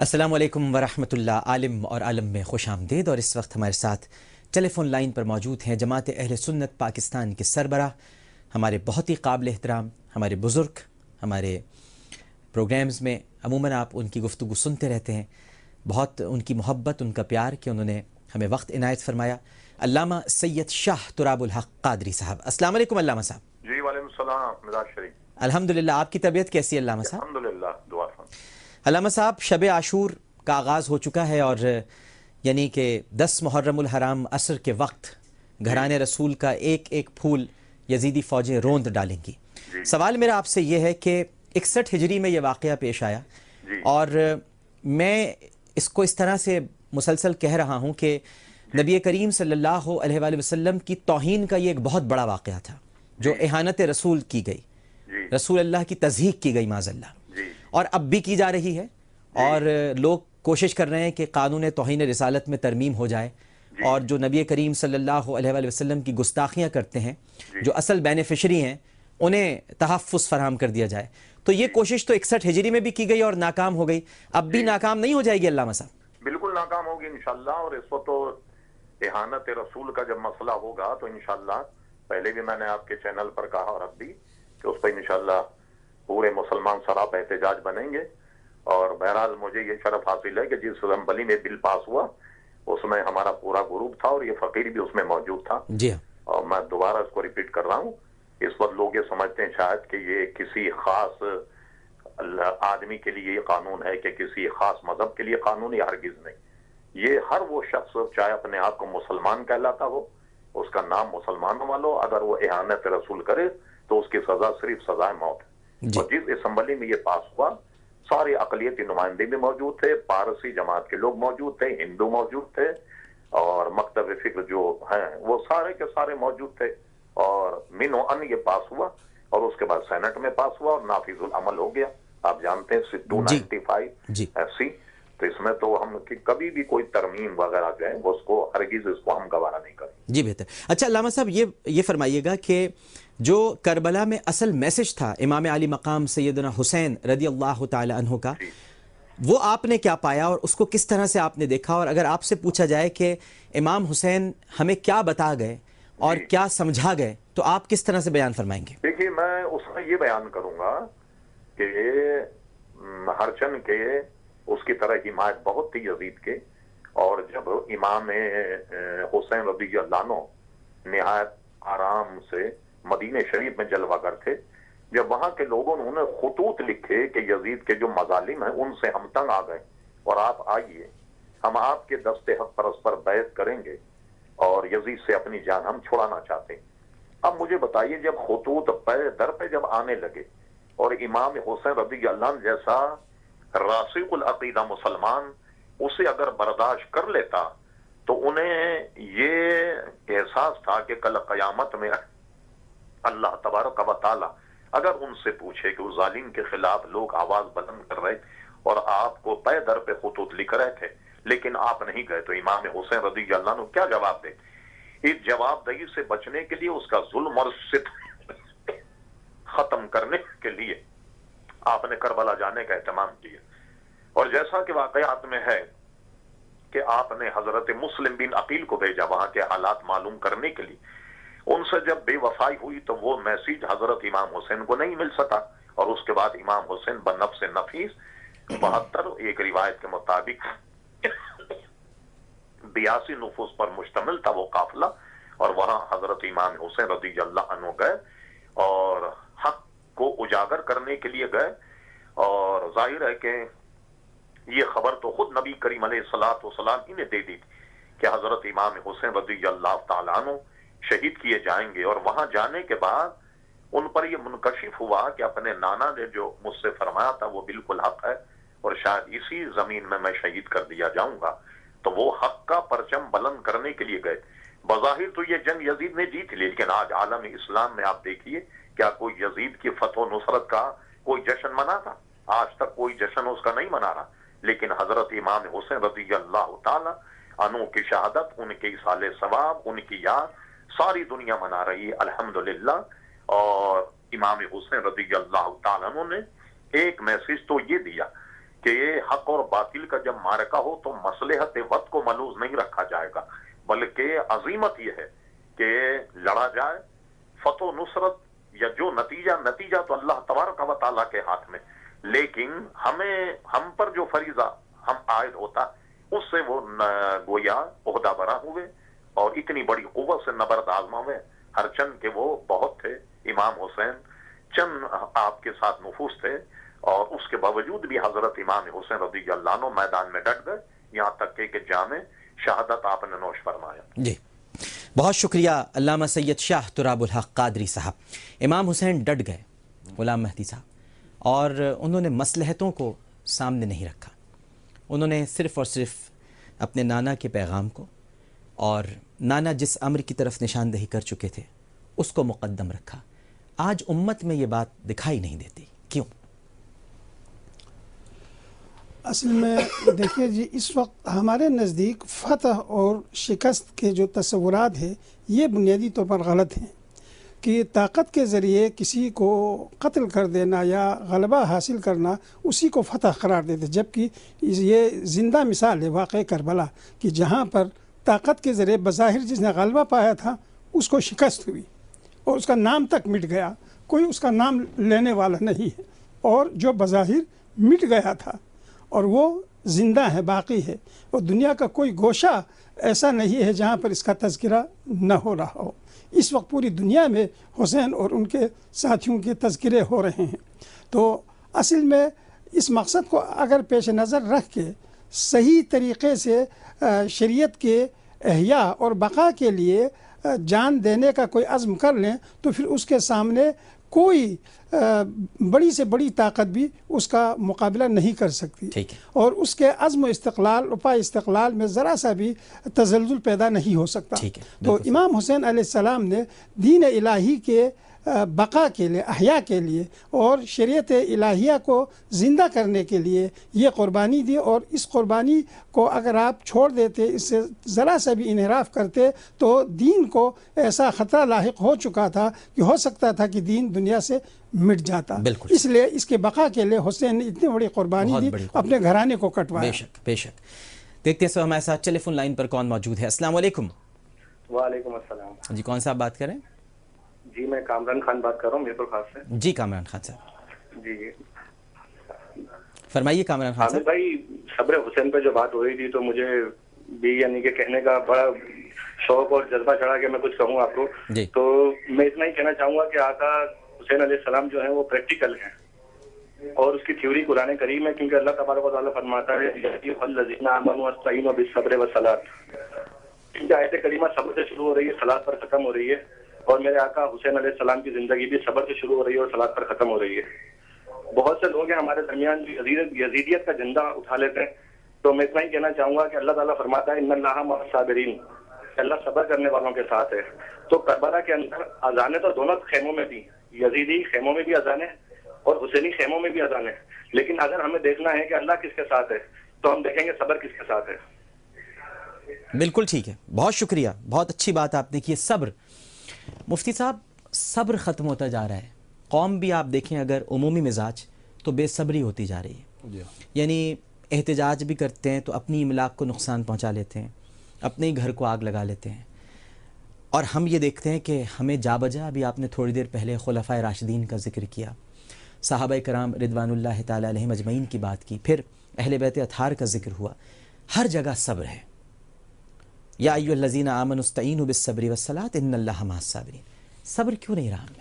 السلام علیکم ورحمۃ اللہ عالم اور عالم میں خوش آمدید. اور اس وقت ہمارے ساتھ ٹیلی فون لائن پر موجود ہیں جماعت اہل سنت پاکستان کے سربراہ، ہمارے بہت ہی قابل احترام ہمارے بزرگ. ہمارے پروگرامز میں عموماً آپ ان کی گفتگو سنتے رہتے ہیں. بہت ان کی محبت، ان کا پیار کہ انہوں نے ہمیں وقت عنایت فرمایا. علامہ سید شاہ تراب الحق قادری صاحب، السلام علیکم علامہ صاحب. جی وعلیکم السلام مزاج شریف. الحمدللہ. آپ کی طبیعت کیسی ہے علامہ صاحب؟ الحمدللہ دعا فرمائیں. علامہ صاحب، شب عاشور کا آغاز ہو چکا ہے اور یعنی کہ 10 محرم الحرام عصر کے وقت گھرانے رسول کا ایک ایک پھول یزیدی فوجیں روند ڈالیں گی. سوال میرا آپ سے یہ ہے کہ 61 ہجری میں یہ واقعہ پیش آیا اور میں اس کو اس طرح سے مسلسل کہہ رہا ہوں کہ نبی کریم صلی اللہ علیہ وآلہ وسلم کی توہین کا یہ ایک بہت بڑا واقعہ تھا جو اہانت رسول کی گئی، رسول اللہ کی تضحیق کی گئی معاذ اللہ، اور اب بھی کی جا رہی ہے. اور لوگ کوشش کر رہے ہیں کہ قانون توہین رسالت میں ترمیم ہو جائے اور جو نبی کریم صلی اللہ علیہ وآلہ وسلم کی گستاخیاں کرتے ہیں، جو اصل بینیفیشری ہیں، انہیں تحفظ فراہم کر دیا جائے. تو یہ کوشش تو 61 ہجری میں بھی کی گئی اور ناکام ہو گئی، اب بھی ناکام نہیں ہو جائے گی علامہ صاحب؟ بالکل ناکام ہوگی انشاءاللہ. اور اس وقت تو اہانت رسول کا جب مسئلہ ہوگا تو انشاءاللہ، پہلے بھی میں نے آپ کے چینل پر کہا اور اب بھی، کہ اس پر انشاءاللہ پورے مسلمان سراپا احتجاج بنیں گے. اور بہرحال مجھے یہ شرف حاصل ہے کہ جس اسمبلی میں بل پاس ہوا اس میں ہمارا پورا گروپ تھا اور یہ فقیر بھی اس میں موجود تھا. جی ہاں. اور میں دوبارہ اس کو ریپیٹ کر رہا ہوں. اس وقت لوگ یہ سمجھتے ہیں شاید کہ یہ کسی خاص آدمی کے لیے یہ قانون ہے کہ کسی خاص مذہب کے لیے قانون، یہ ہرگز نہیں. یہ ہر وہ شخص چاہے اپنے آپ کو مسلمان کہلاتا ہو، اس کا نام مسلمان والو، اگر وہ اہانت رسول کرے تو اس کی سزا صرف سزائے موت ہے. اور جس اسمبلی میں یہ پاس ہوا سارے اقلیتی نمائندے بھی موجود تھے، پارسی جماعت کے لوگ موجود تھے، ہندو موجود تھے، اور مکتب فکر جو ہیں وہ سارے کے سارے موجود تھے. اور من و ان یہ پاس ہوا اور اس کے بعد سینٹ میں پاس ہوا اور نافذ العمل ہو گیا. آپ جانتے ہیں 295 ایسی. تو اس میں تو ہم کبھی بھی کوئی ترمیم وغیرہ جو ہے اس کو ہرگز اس کو ہم گوارا نہیں کریں. جی بہتر. اچھا علامہ صاحب، یہ فرمائیے گا کہ جو کربلا میں اصل میسج تھا امام علی مقام سیدنا حسین رضی اللہ تعالی عنہ کا، وہ آپ نے کیا پایا اور اس کو کس طرح سے آپ نے دیکھا؟ اور اگر آپ سے پوچھا جائے کہ امام حسین ہمیں کیا بتا گئے اور کیا سمجھا گئے تو آپ کس طرح سے بیان فرمائیں گے؟ دیکھیے، میں اس میں یہ بیان کروں گا کہ ہرچند کے اس کی طرح حمایت بہت تھی یزید کے، اور جب امام حسین رضی اللہ عنہ نہایت آرام سے مدینہ شریف میں جلوہ گر تھے، جب وہاں کے لوگوں نے انہیں خطوط لکھے کہ یزید کے جو مظالم ہیں ان سے ہم تنگ آ گئے اور آپ آئیے، ہم آپ کے دست حق پرست پر بیعت کریں گے اور یزید سے اپنی جان ہم چھڑانا چاہتے ہیں. اب مجھے بتائیے، جب خطوط پہ در پہ جب آنے لگے اور امام حسین رضی اللہ عنہ جیسا راسخ العقیدہ مسلمان اسے اگر برداشت کر لیتا تو انہیں یہ احساس تھا کہ کل قیامت میں اللہ تبارک و تعالی اگر ان سے پوچھے کہ اس ظالم کے خلاف لوگ آواز بلند کر رہے اور آپ کو پے در پہ خطوط لکھ رہے تھے لیکن آپ نہیں گئے، تو امام حسین رضی اللہ عنہ کیا جواب دے؟ اس جواب دہی سے بچنے کے لیے، اس کا ظلم اور ستم ختم کرنے کے لیے آپ نے کربلا جانے کا اہتمام کیا. اور جیسا کہ واقعات میں ہے کہ آپ نے حضرت مسلم بن عقیل کو بھیجا وہاں کے حالات معلوم کرنے کے لیے. ان سے جب بے وفائی ہوئی تو وہ میسیج حضرت امام حسین کو نہیں مل سکا، اور اس کے بعد امام حسین بنفس نفیس 72 ایک روایت کے مطابق 82 نفوس پر مشتمل تھا وہ قافلہ، اور وہاں حضرت امام حسین رضی اللہ عنہ گئے اور حق کو اجاگر کرنے کے لیے گئے. اور ظاہر ہے کہ یہ خبر تو خود نبی کریم علیہ الصلوۃ والسلام ہی نے دے دی کہ حضرت امام حسین رضی اللہ تعالیٰ عنہ شہید کیے جائیں گے. اور وہاں جانے کے بعد ان پر یہ منکشف ہوا کہ اپنے نانا نے جو مجھ سے فرمایا تھا وہ بالکل حق ہے اور شاید اسی زمین میں میں شہید کر دیا جاؤں گا. تو وہ حق کا پرچم بلند کرنے کے لیے گئے. بظاہر تو یہ جنگ یزید نے جیت لی، لیکن آج عالم اسلام میں آپ دیکھیے کیا کوئی یزید کی فتح و نصرت کا کوئی جشن منا تھا؟ آج تک کوئی جشن اس کا نہیں منا رہا. لیکن حضرت امام حسین رضی اللہ تعالی عنہ کی شہادت، ان کے ایصال ثواب، ان کی یاد ساری دنیا منا رہی ہے الحمدللہ. اور امام حسین رضی اللہ تعالیٰ عنہ نے ایک میسج تو یہ دیا کہ حق اور باطل کا جب معرکہ ہو تو مصلحت وقت کو ملوز نہیں رکھا جائے گا، بلکہ عظیمت یہ ہے کہ لڑا جائے، فتح و نصرت یا جو نتیجہ تو اللہ تبارک و تعالیٰ کے ہاتھ میں، لیکن ہم پر جو فریضہ ہم عائد ہوتا اس سے وہ گویا عہدہ برا ہوئے اور اتنی بڑی قوت سے نبرد آزما ہوئے، ہرچند کہ وہ بہت تھے، امام حسین چند آپ کے ساتھ نفوس تھے، اور اس کے باوجود بھی حضرت امام حسین رضی اللہ عنہ میدان میں ڈٹ گئے، یہاں تک کہ جامع شہادت آپ نے نوش فرمایا۔ جی بہت شکریہ علامہ سید شاہ تراب الحق قادری صاحب۔ امام حسین ڈٹ گئے، غلام مہدی صاحب، اور انہوں نے مصلحتوں کو سامنے نہیں رکھا، انہوں نے صرف اور صرف اپنے نانا کے پیغام کو، اور نانا جس امر کی طرف نشاندہی کر چکے تھے اس کو مقدم رکھا۔ آج امت میں یہ بات دکھائی نہیں دیتی، کیوں؟ اصل میں دیکھیے جی، اس وقت ہمارے نزدیک فتح اور شکست کے جو تصورات ہیں یہ بنیادی طور پر غلط ہیں، کہ طاقت کے ذریعے کسی کو قتل کر دینا یا غلبہ حاصل کرنا اسی کو فتح قرار دیتے، جبکہ یہ زندہ مثال ہے واقع کربلا کہ جہاں پر طاقت کے ذریعے بظاہر جس نے غلبہ پایا تھا اس کو شکست ہوئی اور اس کا نام تک مٹ گیا، کوئی اس کا نام لینے والا نہیں ہے، اور جو بظاہر مٹ گیا تھا اور وہ زندہ ہے، باقی ہے، اور دنیا کا کوئی گوشہ ایسا نہیں ہے جہاں پر اس کا تذکرہ نہ ہو رہا ہو۔ اس وقت پوری دنیا میں حسین اور ان کے ساتھیوں کے تذکرے ہو رہے ہیں۔ تو اصل میں اس مقصد کو اگر پیش نظر رکھ کے صحیح طریقے سے شریعت کے احیاء اور بقا کے لیے جان دینے کا کوئی عزم کر لیں تو پھر اس کے سامنے کوئی بڑی سے بڑی طاقت بھی اس کا مقابلہ نہیں کر سکتی، اور اس کے عزم و استقلال استقلال میں ذرا سا بھی تزلزل پیدا نہیں ہو سکتا۔ تو امام حسین علیہ السلام نے دین الہی کے بقا کے لیے، احیاء کے لیے اور شریعت الہیہ کو زندہ کرنے کے لیے یہ قربانی دی، اور اس قربانی کو اگر آپ چھوڑ دیتے، اس سے ذرا سا بھی انحراف کرتے تو دین کو ایسا خطرہ لاحق ہو چکا تھا کہ ہو سکتا تھا کہ دین دنیا سے مٹ جاتا۔ اس لیے اس کے بقا کے لیے حسین نے اتنی بڑی قربانی دی، اپنے گھرانے کو کٹوایا۔ بے شک۔ دیکھتے ہیں ہمارے ساتھ ٹیلی فون لائن پر کون موجود ہے۔ السلام علیکم۔ وعلیکم السلام جی، کون صاحب بات کریں؟ جی میں کامران خان بات کر رہا ہوں میرپور خاص سے۔ جی کامران خان صاحب، جی فرمائیے کامران خان صاحب۔ بھائی، صبر حسین پہ جو بات ہو رہی تھی تو مجھے بھی یعنی کہ کہنے کا بڑا شوق اور جذبہ چڑھا کہ میں کچھ کہوں آپ کو۔ تو میں اتنا ہی کہنا چاہوں گا کہ آقا حسین علیہ السلام جو ہیں وہ پریکٹیکل ہیں، اور اس کی تھیوری قرآن کریم ہے، کیونکہ اللہ تبارک و تعالیٰ فرماتا ہے الذین آمنوا واستعینوا بالصبر والصلاۃ۔ کیونکہ آیت کریمہ صبر سے شروع ہو رہی ہے، صلاۃ پر ختم ہو رہی ہے، اور میرے آقا حسین علیہ السلام کی زندگی بھی صبر سے شروع ہو رہی ہے اور صلاۃ پر ختم ہو رہی ہے۔ بہت سے لوگ ہیں ہمارے درمیان جو یزیدیت کا جھنڈا اٹھا لیتے ہیں، تو میں اتنا ہی کہنا چاہوں گا کہ اللہ تعالیٰ فرماتا ہے ان اللہ مع الصابرین، اللہ صبر کرنے والوں کے ساتھ ہے۔ تو کربلا کے اندر اذانیں تو دونوں خیموں میں تھیں، یزیدی خیموں میں بھی اذانیں اور حسینی خیموں میں بھی اذانیں، لیکن اگر ہمیں دیکھنا ہے کہ اللہ کس کے ساتھ ہے تو ہم دیکھیں گے صبر کس کے ساتھ ہے۔ بالکل ٹھیک ہے، بہت شکریہ، بہت اچھی بات آپ نے کی ہے۔ صبر، مفتی صاحب، صبر ختم ہوتا جا رہا ہے۔ قوم بھی آپ دیکھیں اگر عمومی مزاج تو بے صبری ہوتی جا رہی ہے، یعنی احتجاج بھی کرتے ہیں تو اپنی املاک کو نقصان پہنچا لیتے ہیں، اپنے ہی گھر کو آگ لگا لیتے ہیں، اور ہم یہ دیکھتے ہیں کہ ہمیں جا بجا، ابھی آپ نے تھوڑی دیر پہلے خلفائے راشدین کا ذکر کیا، صحابہ کرام رضوان اللہ تعالی علیہم اجمعین کی بات کی، پھر اہل بیت اطہار کا ذکر ہوا، ہر جگہ صبر ہے۔ یا ایھا الذین آمنوا استعینوا بالصبر والصلاۃ ان اللہ مع الصابرین۔ صبر کیوں نہیں رہا ہمیں؟